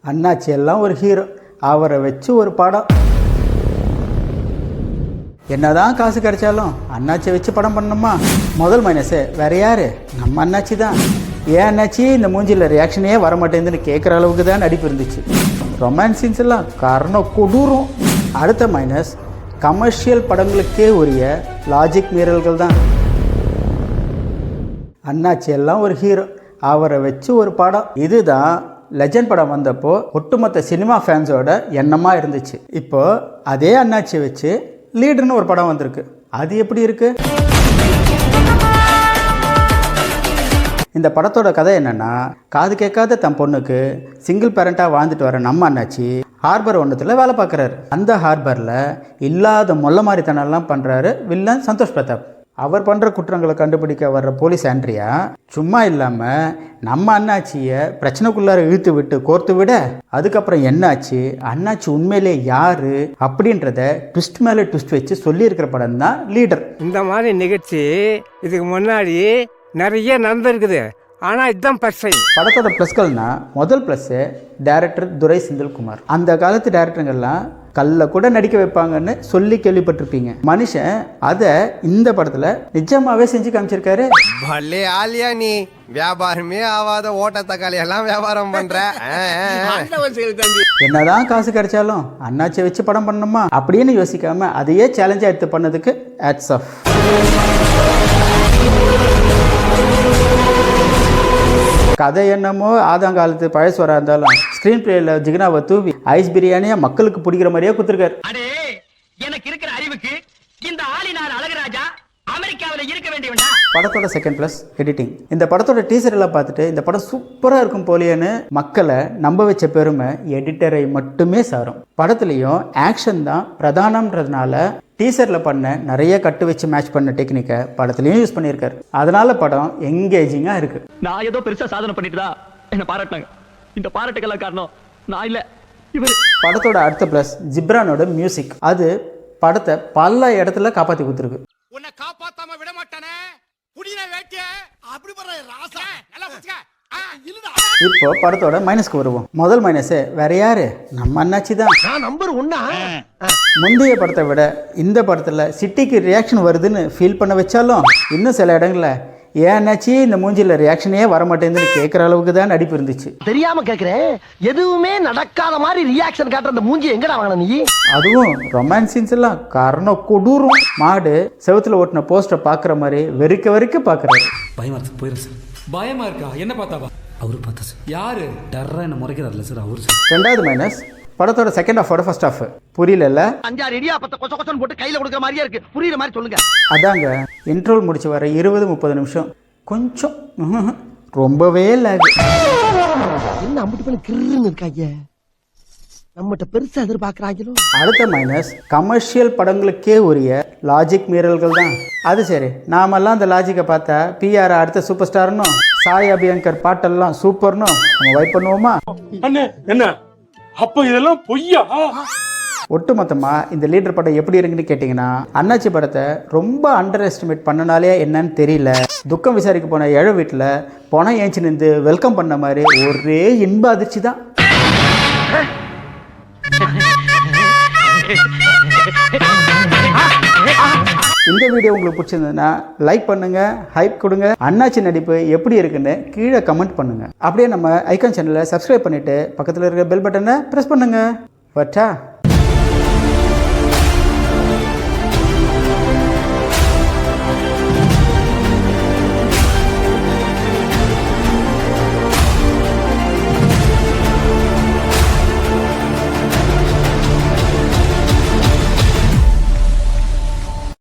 அண்ணாச்சி எல்லாம் ஒரு ஹீரோ, அவரை வச்சு ஒரு படம். என்னதான் காசு கிடைச்சாலும் அண்ணாச்சியை வச்சு படம் பண்ணணுமா? முதல் மைனஸு வேற யாரு? நம்ம அண்ணாச்சி தான். ஏன் அண்ணாச்சி இந்த மூஞ்சியில் ரியாக்ஷனே வர மாட்டேங்குதுன்னு கேட்குற அளவுக்கு தான் நடிப்பு இருந்துச்சு. ரொமான்ஸ் சீன்ஸ் எல்லாம் காரணம் கொடூரம். அடுத்த மைனஸ், கமர்ஷியல் படங்களுக்கே உரிய லாஜிக் மீறல்கள் தான். அண்ணாச்சி எல்லாம் ஒரு ஹீரோ, அவரை வச்சு ஒரு படம். இதுதான் லெஜண்ட் படம் வந்தப்போ ஒட்டுமொத்த சினிமா ஃபேன்ஸோட எண்ணமாக இருந்துச்சு. இப்போ அதே அண்ணாச்சியை வச்சு லீடர்னு ஒரு படம் வந்திருக்கு. அது எப்படி இருக்கு? இந்த படத்தோட கதை என்னன்னா, காது கேட்காத தன் பொண்ணுக்கு சிங்கிள் பேரண்டாக வாழ்ந்துட்டு வர நம்ம அண்ணாச்சி ஹார்பர் ஒன்றத்தில் வேலை பார்க்குறாரு. அந்த ஹார்பரில் இல்லாத மொல்ல மாதிரித்தனெல்லாம் பண்ணுறாரு வில்லன் சந்தோஷ் பிரதாப். அவர் பண்ணுற குற்றங்களை கண்டுபிடிக்க வர்ற போலீஸ் ஆண்ட்ரியா சும்மா இல்லாமல் நம்ம அண்ணாச்சியை பிரச்சனைக்குள்ளார இழுத்து விட்டு கோர்த்து விட, அதுக்கப்புறம் என்னாச்சு, அண்ணாச்சி உண்மையிலே யாரு அப்படின்றத ட்விஸ்ட் மேலே ட்விஸ்ட் வச்சு சொல்லியிருக்கிற படம் தான் லீடர். இந்த மாதிரி நிகழ்ச்சி இதுக்கு முன்னாடி நிறைய நடந்திருக்குது, ஆனால் இதுதான் ப்ளஸ். படத்தோட ப்ளஸ்கள்னா, முதல் ப்ளஸ்ஸு டைரக்டர் துரை செந்தில்குமார். அந்த காலத்து டைரக்டருங்கெல்லாம் கல்ல கூட நடிக்க வைப்பாங்கன்னு சொல்லி கேள்விப்பட்டிருப்பீங்க. மனுஷன் அதை இந்த படத்தில் நிஜமாவே செஞ்சு காமிச்சிருக்காரு. பல்லே ஆலியா நீ, வியாபாரமே ஆவாத ஓட்ட தக்காளி எல்லாம் வியாபாரம் பண்ற. என்னதான் காசு கிடைச்சாலும் அண்ணாச்சியை வச்சு படம் பண்ணணுமா அப்படின்னு யோசிக்காம அதையே சேலஞ்சா எடுத்து பண்ணதுக்கு ஹேட்ஸ் ஆஃப். கதை என்னமோ ஆதாங்காலத்து பழசுவரா இருந்தாலும் ஸ்கிரீன் பிளேல ஜிகனாவை தூவி ஐஸ் பிரியாணியா மக்களுக்கு பிடிக்கிற மாதிரியே கொடுத்துருக்காரு. எனக்கு இருக்கிற அறிவுக்கு இந்த ஆளினார் அழகராஜா அமெரிக்காவில் இருக்க வேண்டியவனா? படத்தோட செகண்ட் பிளஸ் எடிட்டிங். இந்த படத்தோட டீசர் எல்லாம் பார்த்துட்டு இந்த படம் சூப்பராக இருக்கும் போலியேன்னு மக்களை நம்ப வச்ச பெருமை எடிட்டரை மட்டுமே சாரும். படத்துலையும் ஆக்ஷன் தான் பிரதானம்ன்றதுனால டீசரில் பண்ண நிறைய கட்டு வச்சு மேட்ச் பண்ண டெக்னிக்கை படத்துலையும் யூஸ் பண்ணியிருக்காரு. அதனால படம் எங்கேஜிங்காக இருக்கு. நான் ஏதோ பெருசா சாதனை பண்ணிட்டு தான் என்ன பாராட்டினாங்க. இந்த பாராட்டுக்கெல்லாம் காரணம் நான் இல்ல, இவர். படத்தோட அடுத்த பிளஸ் ஜிப்ரானோட மியூசிக். அது படத்தை பல இடத்துல காப்பாற்றி கொடுத்துருக்கு. உன்னை காப்பாத்தாம விட மாட்டானே, புடின வேட்டிய அப்படி பண்ற ராசா நல்லா புடிங்க. இப்போ படத்தோட மைனஸ்க்கு வருவோம். முதல் மைனஸ் வேற யாரு? நம்ம அண்ணாச்சி தான். நான் நம்பர் 1. முந்தைய படத்தை விட இந்த படத்தில் சிட்டிக்கு ரியாக்ஷன் வருதுன்னு ஃபீல் பண்ண வச்சாலும் இன்னும் சில இடங்களில் ஏன் அண்ணாச்சி இந்த மூஞ்சியில் ரியாக்ஷனே வர மாட்டேங்குதுன்னு கேட்குற அளவுக்கு தான் நடிப்பு இருந்துச்சு. தெரியாம கேட்குறேன், எதுவுமே நடக்காத மாதிரி ரியாக்ஷன் காட்டுற அந்த மூஞ்சி எங்கடா வாங்கின நீ? அதுவும் ரொமான்ஸ் சீன்ஸ் எல்லாம் காரணம் கொடூரம். மாடு செவத்துல ஓட்டின போஸ்டரை பார்க்குற மாதிரி வெறிக்க வெறிக்க பார்க்குறாரு. பயமா இருக்கு, போயிரு சார். பயமா இருக்கா? என்ன பார்த்தாவா? அவரு பார்த்தா சார். யாரு? டர்ரா என்ன முறைக்கிறார்ல சார், அவரு சார். ரெண்டாவது மைனஸ், படத்தோட செகண்ட் ஹாஃபோட ஃபர்ஸ்ட் ஹாஃப் புரியல. 5-6 இடியாப்பத்தை கொச்ச கொச்சன்னு போட்டு கையில கொடுக்குற மாதிரியே இருக்கு. புரியுற மாதிரி சொல்லுங்க. அதாங்க இன்ட்ரோல் முடிச்சு வர 20-30 நிமிஷம் கொஞ்சம் ரொம்பவே லாக். என்ன அம்பிட்டு பண்ணி கிருன்னு இருக்காங்க, நம்மகிட்ட பெருசா எதிர்பார்க்குறாங்களோ. அடுத்த மைனஸ், கமர்ஷியல் படங்களுக்கே உரிய லாஜிக் மீறல்கள் தான். அது சரி, நாமெல்லாம் அந்த லாஜிக்கை பார்த்தா பிஆர் அடுத்த சூப்பர் ஸ்டார்னும் சாய் அபியங்கர் பாட்டெல்லாம் சூப்பர்னும் நம்ம வைப் பண்ணுவோமா? என்ன அப்ப இதெல்லாம் பொய்யா? ஒட்டுமொத்தமா இந்த லீடர் படம் எப்படி இருக்குன்னு கேட்டிங்கன்னா, அண்ணாச்சி படத்தை ரொம்ப அண்டர் எஸ்டிமேட் பண்ணனாலே என்னன்னு தெரியல. துக்கம் விசாரிக்க போன ஏழை வீட்டில் பணம் ஏஞ்சி நின்று வெல்கம் பண்ண மாதிரி ஒரே இன்ப அதிர்ச்சி தான். இந்த வீடியோ உங்களுக்கு பிடிச்சிருந்ததுன்னா லைக் பண்ணுங்க, ஹைப் கொடுங்க. அண்ணாச்சி நடிப்பு எப்படி இருக்குன்னு கீழே கமெண்ட் பண்ணுங்க. அப்படியே நம்ம ஐகான் சேனலை சப்ஸ்கிரைப் பண்ணிட்டு பக்கத்தில் இருக்கிற பெல் பட்டனை பிரஸ் பண்ணுங்க. பட்டா